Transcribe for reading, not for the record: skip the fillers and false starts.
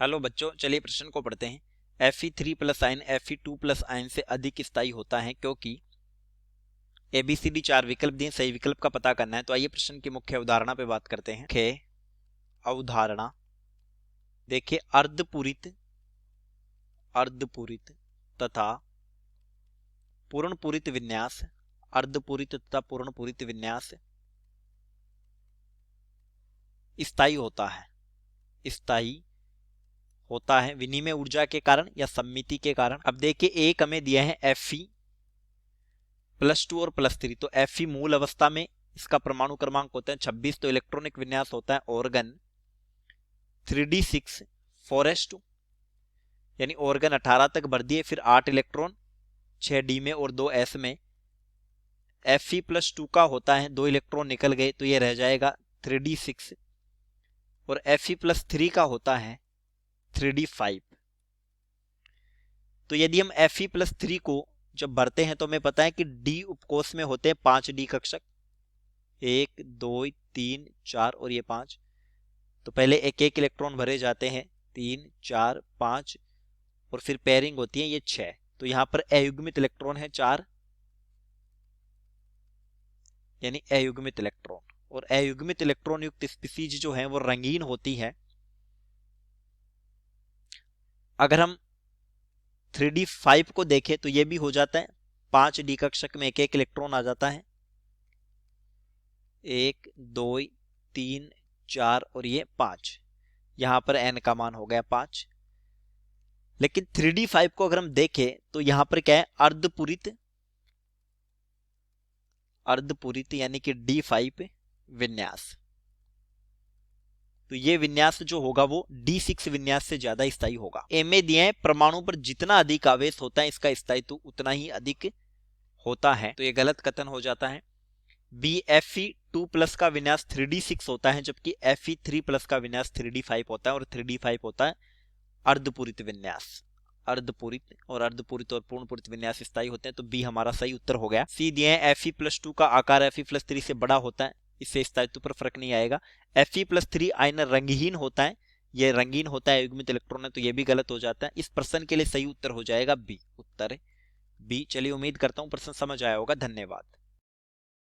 Hello बच्चों, चलिए प्रश्न को पढ़ते हैं। Fe3 plus ion Fe2 plus ion से अधिक स्थायी होता है क्योंकि ABCD 4 विकल्प दिए, सही विकल्प का पता करना है। तो आइए प्रश्न की मुख्य अवधारणा पे बात करते हैं। मुख्य अवधारणा देखिए, अर्धपूरित तथा पूर्णपूरित विन्यास, अर्धपूरित तथा पूर्णपूरित विन्यास स्थायी होता है विनिमय ऊर्जा के कारण या सममिति के कारण। अब देखिए, एक हमें दिया है Fe+2 और +3। तो Fe मूल अवस्था में इसका परमाणु क्रमांक होता है 26, तो इलेक्ट्रॉनिक विन्यास होता है ऑर्गन 3d6 4s2, यानी ऑर्गन 18 तक भर दिए, फिर 8 इलेक्ट्रॉन 6d में और 2s में। Fe+2 का होता है 2 इलेक्ट्रॉन निकल गए, तो ये रह जाएगा 3d6, और Fe+3 का होता है 3d5। तो यदि हम Fe+3 को जब भरते हैं तो हमें पता है कि D उपकोष में होते हैं 5d कक्षक, 1 2 3 4 और ये 5। तो पहले एक एक इलेक्ट्रॉन भरे जाते हैं, 3 4 5, और फिर पेयरिंग होती है ये 6। तो यहां पर अयुग्मित इलेक्ट्रॉन है 4, यानी अयुग्मित इलेक्ट्रॉन। और अयुग्मित इलेक्ट्रॉन युक्त स्पीसीज जो है वो रंगीन होती है। अगर हम 3d5 को देखें तो ये भी हो जाता है 5d कक्षक में एक एक इलेक्ट्रॉन आ जाता है, 1 2 3 4 और ये 5। यहां पर n का मान हो गया 5। लेकिन 3d5 को अगर हम देखें तो यहां पर क्या है, अर्धपूरित यानी कि D5 विन्यास। तो ये विन्यास जो होगा वो D6 विन्यास से ज्यादा स्थायी होगा। ए में दिए हैं परमाणु पर जितना अधिक आवेश होता है इसका स्थायित्व उतना ही अधिक होता है, तो ये गलत कथन हो जाता है। बी Fe2 प्लस का विन्यास 3d6 होता है, जबकि Fe3 प्लस का विन्यास 3d5 होता है, और 3d5 होता है अर्धपूरित विन्यास। अर्धपूरित और पूर्णपूरित विन्यास स्थायी होते हैं, तो बी हमारा सही उत्तर हो गया। सी दिए हैं Fe+2 का आकार Fe+3 से बड़ा होता है, इससे स्थायित्व पर फर्क नहीं आएगा। Fe+3 आयन रंगहीन होता है, ये रंगीन होता है, युग्मित इलेक्ट्रॉन है, तो ये भी गलत हो जाता है। इस प्रश्न के लिए सही उत्तर हो जाएगा बी, उत्तर बी। चलिए, उम्मीद करता हूं प्रश्न समझ आया होगा। धन्यवाद।